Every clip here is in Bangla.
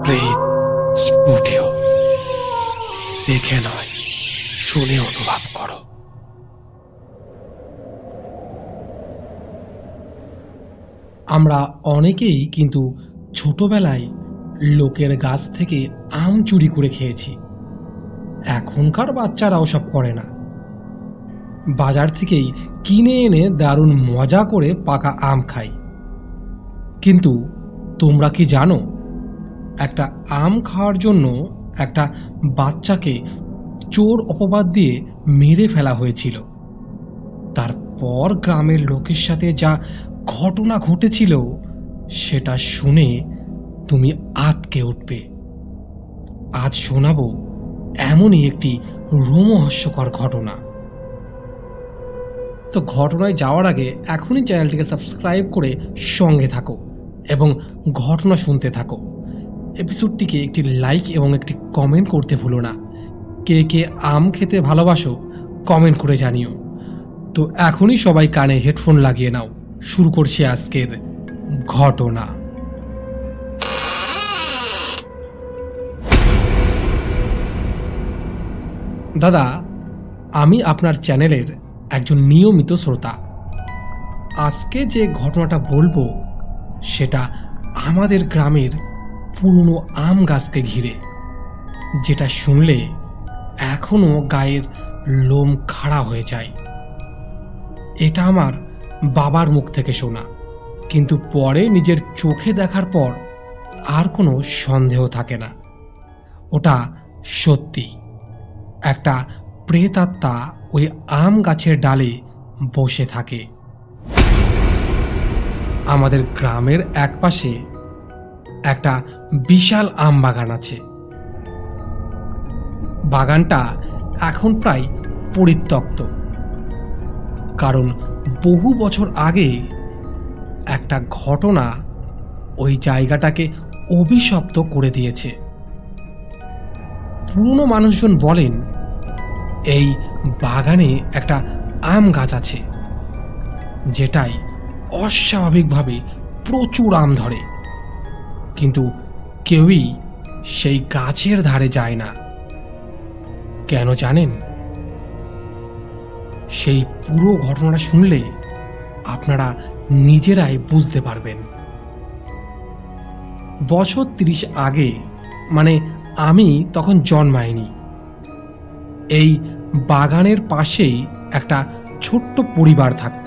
প্রেত স্টুডিও, দেখে নয় শুনে অনুভব করো। আমরা অনেকেই কিন্তু ছোটবেলায় লোকের গাছ থেকে আম চুরি করে খেয়েছি। এখনকার বাচ্চারা ওসব করে না, বাজার থেকেই কিনে এনে দারুণ মজা করে পাকা আম খায়। কিন্তু তোমরা কি জানো, একটা আম খাওয়ার জন্য একটা বাচ্চাকে চোর অপবাদ দিয়ে মেরে ফেলা হয়েছিল। তারপর গ্রামের লোকের সাথে যা ঘটনা ঘটেছিল সেটা শুনে তুমি আঁতকে উঠবে। আজ শোনাবো এমনই একটি রোমহর্ষকর ঘটনা। তো ঘটনায় যাওয়ার আগে এখনই চ্যানেলটিকে সাবস্ক্রাইব করে সঙ্গে থাকো এবং ঘটনা শুনতে থাকো। এপিসোডটিকে একটি লাইক এবং একটি কমেন্ট করতে ভুলো না। কে কে আম খেতে ভালোবাসো কমেন্ট করে জানিও। তো এখনই সবাই কানে হেডফোন লাগিয়ে নাও, শুরু করছি আজকের ঘটনা। দাদা, আমি আপনার চ্যানেলের একজন নিয়মিত শ্রোতা। আজকে যে ঘটনাটা বলবো সেটা আমাদের গ্রামের পুরনো আম গাছকে ঘিরে, যেটা শুনলে এখনো গায়ের লোম খাড়া হয়ে যায়। এটা আমার বাবার মুখ থেকে শোনা, কিন্তু পরে নিজের চোখে দেখার পর আর কোনো সন্দেহ থাকে না, ওটা সত্যি। একটা প্রেতাত্মা ওই আম গাছের ডালে বসে থাকে। আমাদের গ্রামের একপাশে একটা বিশাল আম বাগান আছে। বাগানটা এখন প্রায় পরিত্যক্ত, কারণ বহু বছর আগে একটা ঘটনা ওই জায়গাটাকে অভিশপ্ত করে দিয়েছে। পুরনো মানুষজন বলেন এই বাগানে একটা আম গাছ আছে, যেটাই অস্বাভাবিকভাবে প্রচুর আম ধরে, কিন্তু কেউই সেই গাছের ধারে যায় না। কেন জানেন? সেই পুরো ঘটনাটা শুনলে আপনারা নিজেরাই বুঝতে পারবেন। বছর 30 আগে, মানে আমি তখন জন্মাইনি, এই বাগানের পাশেই একটা ছোট্ট পরিবার থাকত।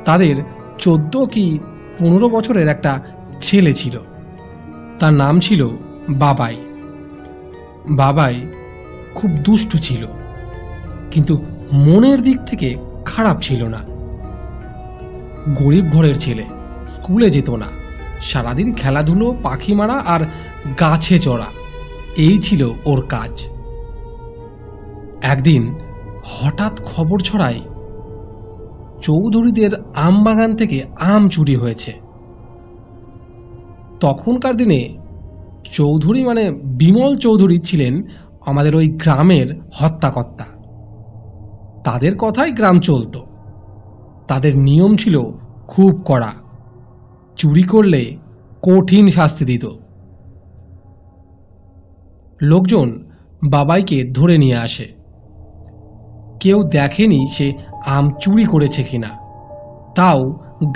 তাদের 14 কি 15 বছরের একটা ছেলে ছিল। তার নাম ছিল বাবাই। বাবাই খুব দুষ্টু ছিল, কিন্তু মনের দিক থেকে খারাপ ছিল না। গরিব ঘরের ছেলে, স্কুলে যেত না, সারাদিন খেলাধুলো, পাখি মারা আর গাছে চড়া, এই ছিল ওর কাজ। একদিন হঠাৎ খবর ছড়ায় চৌধুরীদের আম বাগান থেকে আম চুরি হয়েছে। তখনকার দিনে চৌধুরী মানে বিমল চৌধুরী ছিলেন আমাদের ওই গ্রামের হত্যাকর্তা। তাদের কথাই গ্রাম চলত। তাদের নিয়ম ছিল খুব কড়া, চুরি করলে কঠিন শাস্তি দিত। লোকজন বাবাইকে ধরে নিয়ে আসে। কেউ দেখেনি সে আম চুরি করেছে কিনা, তাও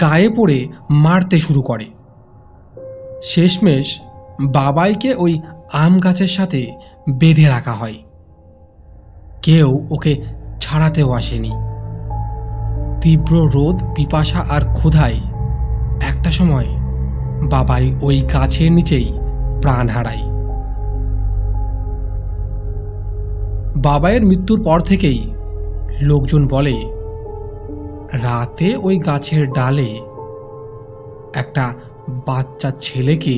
গায়ে পড়ে মারতে শুরু করে। শেষমেশ বাবাইকে ওই আম গাছের সাথে বেঁধে রাখা হয়। কেউ ওকে ছাড়াতেও আসেনি। তীব্র রোদ, পিপাসা আর ক্ষুধায় একটা সময় বাবাই ওই গাছের নিচেই প্রাণ হারায়। বাবাইয়ের মৃত্যুর পর থেকেই লোকজন বলে রাতে ওই গাছের ডালে একটা বাচ্চা ছেলেকে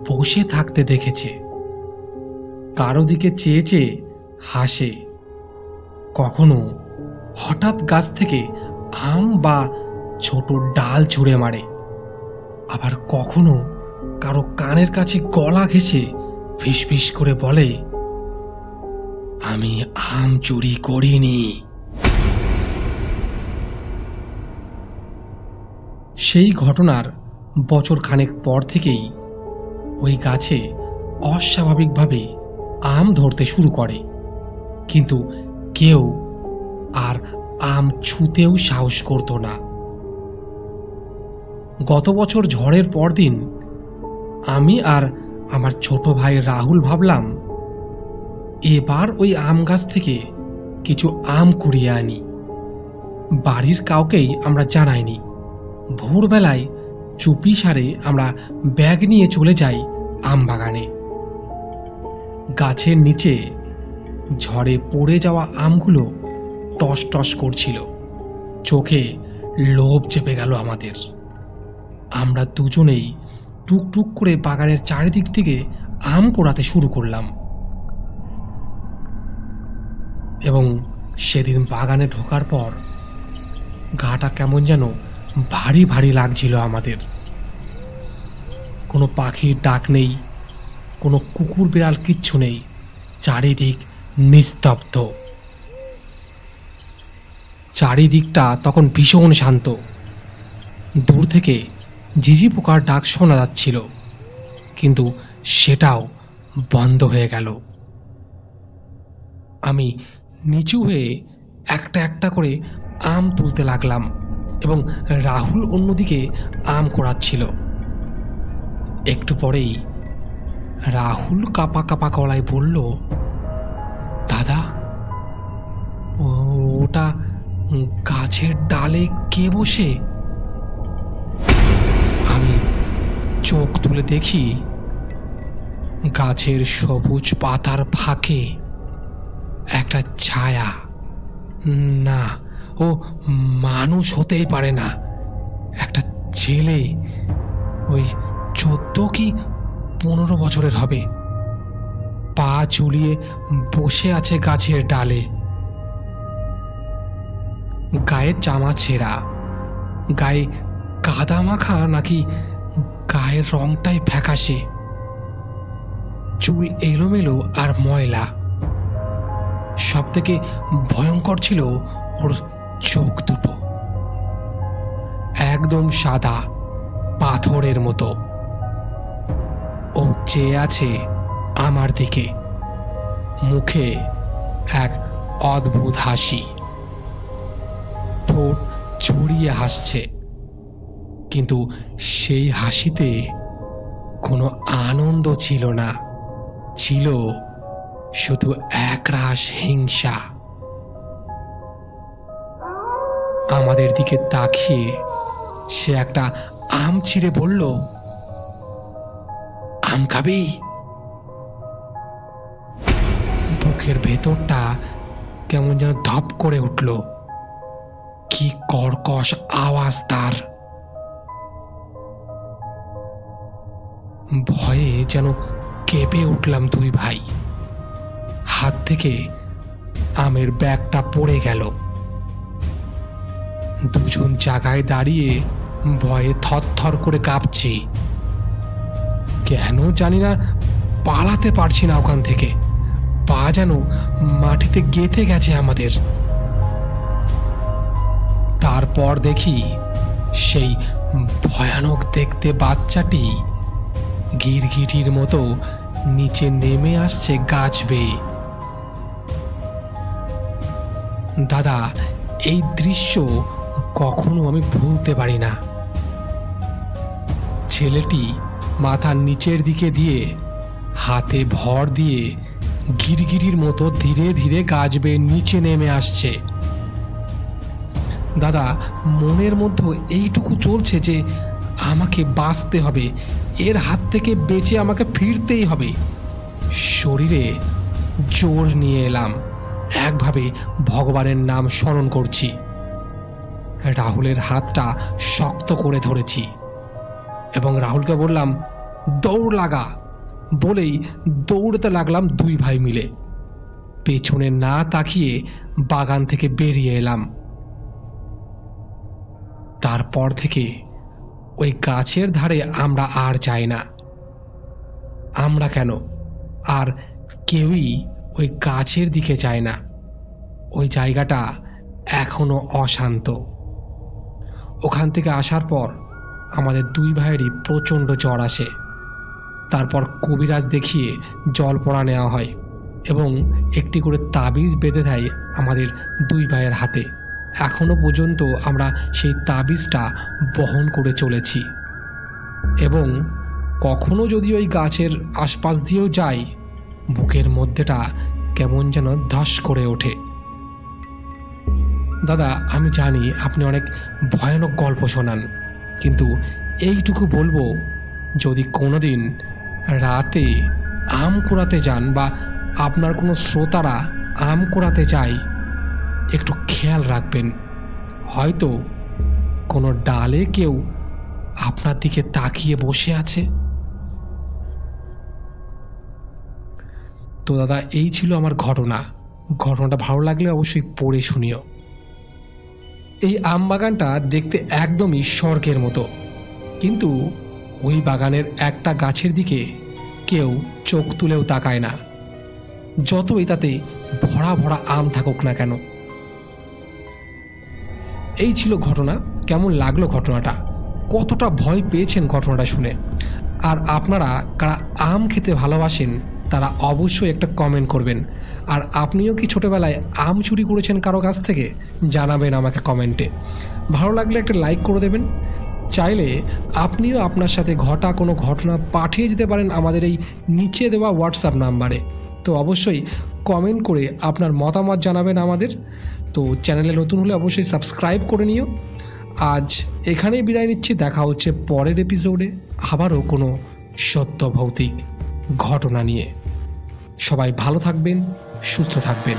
বসে থাকতে দেখেছে। কারো দিকে চেয়ে চেয়ে হাসে। কখনো হঠাৎ গাছ থেকে আম বা ছোট ডাল ছুঁড়ে মারে, আবার কখনো কারো কানের কাছে গলা ঘেঁষে ফিসফিস করে বলে, আমি আম চুরি করিনি। সেই ঘটনার বছর খানেক পর থেকেই ওই গাছে অস্বাভাবিকভাবে আম ধরতে শুরু করে, কিন্তু কেউ আর আম ছুঁতেও সাহস করত না। গত বছর ঝড়ের পরদিন আমি আর আমার ছোট ভাই রাহুল ভাবলাম এবার ওই আম গাছ থেকে কিছু আম কুড়িয়ে আনি। বাড়ির কাউকেই আমরা জানাইনি। ভোরবেলায় চুপি সারে আমরা ব্যাগ নিয়ে চলে যাই আম বাগানে। গাছের নিচে ঝড়ে পড়ে যাওয়া আমগুলো টস টস করছিল। চোখে লোভ চেপে গেল আমাদের। আমরা দুজনেই টুকটুক করে বাগানের চারিদিক থেকে আম কোড়াতে শুরু করলাম। এবং সেদিন বাগানে ঢোকার পর গাটা কেমন যেন ভারী ভারী লাগছিল আমাদের। কোনো পাখির ডাক নেই, কোনো কুকুর বিড়াল কিচ্ছু নেই। চারিদিক নিস্তব্ধ। চারিদিকটা তখন ভীষণ শান্ত। দূর থেকে ঝিঝি পোকার ডাক শোনা যাচ্ছিল, কিন্তু সেটাও বন্ধ হয়ে গেল। আমি নিচু হয়ে একটা একটা করে আম তুলতে লাগলাম এবং রাহুল অন্যদিকে আম কোড়াচ্ছিল। একটু পরেই রাহুল কাপা কাপা গলায় বলল, দাদা, ওটা গাছের ডালে কে বসে? আমি চোখ তুলে দেখি গাছের সবুজ পাতার ফাঁকে একটা ছায়া। না, ও মানুষ হতেই পারে না। একটা ছেলে, ওই 14 কি 15 বছরের হবে, পা ঝুলিয়ে বসে আছে গাছের ডালে। গায়ের জামা ছেঁড়া, গায়ে কাদা মাখা, নাকি গায়ের রংটাই ফ্যাকাশে, চুল এলোমেলো আর ময়লা। সব থেকে ভয়ঙ্কর ছিল ওর চোখ দুটো, একদম সাদা পাথরের মতো। ও চেয়ে আছে আমার দিকে, মুখে এক অদ্ভুত হাসি। ঠোঁট ছড়িয়ে হাসছে, কিন্তু সেই হাসিতে কোনো আনন্দ ছিল না, ছিল শুধু একরাশ হিংসা। আমাদের দিকে তাকিয়ে সে একটা আম ছিঁড়ে বলল, আম খাবি? বুকের ভেতরটা কেমন যেন ধপ করে উঠল। কি কর্কশ আওয়াজ তার! ভয়ে যেন কেঁপে উঠলাম দুই ভাই। হাত থেকে আমের ব্যাগটা পড়ে গেল। দুজন জায়গায় দাঁড়িয়ে ভয়ে থরথর করে কাঁপছি। কেন জানি না পালাতে পারছি না ওখান থেকে। পা যেন মাটিতে গেঁথে গেছে আমাদের। তারপর দেখি সেই ভয়ানক দেখতে বাচ্চাটি গিরগিটির মতো নিচে নেমে আসছে গাছ বেয়ে। দাদা, এই দৃশ্য কখনো আমি ভুলতে পারি না। ছেলেটি মাথা নিচের দিকে দিয়ে হাতে ভর দিয়ে গিরগিটির মতো ধীরে ধীরে গাছ বেয়ে নিচে নেমে আসছে। দাদা, মনের মধ্যে এইটুকু চলছে যে আমাকে বাঁচতে হবে, এর হাত থেকে বেঁচে আমাকে ফিরতেই হবে। শরীরে জোর নিয়ে এলাম, একভাবে ভগবানের নাম স্মরণ করছি। রাহুলের হাতটা শক্ত করে ধরেছি এবং রাহুলকে বললাম, দৌড় লাগা। বলেই দৌড়তে লাগলাম দুই ভাই মিলে। পেছনে না তাকিয়ে বাগান থেকে বেরিয়ে এলাম। তারপর থেকে ওই গাছের ধারে আমরা আর যাই না। আমরা কেন, আর কেউই ওই গাছের দিকে যায় না। ওই জায়গাটা এখনো অশান্ত। ওখান থেকে আসার পর আমাদের দুই ভাইয়েরই প্রচণ্ড জ্বর আসে। তারপর কবিরাজ দেখিয়ে জল পড়া নেওয়া হয় এবং একটি করে তাবিজ বেঁধে দেয় আমাদের দুই ভাইয়ের হাতে। এখনো পর্যন্ত আমরা সেই তাবিজটা বহন করে চলেছি এবং কখনো যদি ওই গাছের আশপাশ দিয়েও যাই, বুকের মধ্যেটা কেমন যেন ধস করে ওঠে। দাদা, আমি জানি আপনি অনেক ভয়ানক গল্প শোনান, কিন্তু এইটুকু বলবো, যদি কোনোদিন রাতে আম কুড়াতে যান বা আপনার কোনো শ্রোতারা আম কুড়াতে যায়, একটু খেয়াল রাখবেন, হয়তো কোনো ডালে কেউ আপনার দিকে তাকিয়ে বসে আছে। তো দাদা, এই ছিল আমার ঘটনাটা ভালো লাগলে অবশ্যই পড়ে শুনিও। এই আম বাগানটা দেখতে একদমই স্বর্গের মতো, কিন্তু ওই বাগানের একটা গাছের দিকে কেউ চোখ তুলেও তাকায় না, যতই তাতে ভরা ভরা আম থাকুক না কেন। এই ছিল ঘটনা। কেমন লাগলো ঘটনাটা? কতটা ভয় পেয়েছেন ঘটনাটা শুনে? আর আপনারা কারা আম খেতে ভালোবাসেন তারা অবশ্যই একটা কমেন্ট করবেন। আর আপনিও কি ছোটবেলায় আম চুরি করেছেন কারো কাছ থেকে? জানাবেন আমাকে কমেন্টে। ভালো লাগলে একটা লাইক করে দেবেন। চাইলে আপনিও আপনার সাথে ঘটা কোনো ঘটনা পাঠিয়ে দিতে পারেন আমাদের এই নিচে দেওয়া হোয়াটসঅ্যাপ নাম্বারে। তো অবশ্যই কমেন্ট করে আপনার মতামত জানাবেন আমাদের। তো চ্যানেলে নতুন হলে অবশ্যই সাবস্ক্রাইব করে নিও। আজ এখানেই বিদায় নিচ্ছি, দেখা হচ্ছে পরের এপিসোডে আবারও কোনো সত্য ভৌতিক ঘটনা নিয়ে। সবাই ভালো থাকবেন, সুস্থ থাকবেন।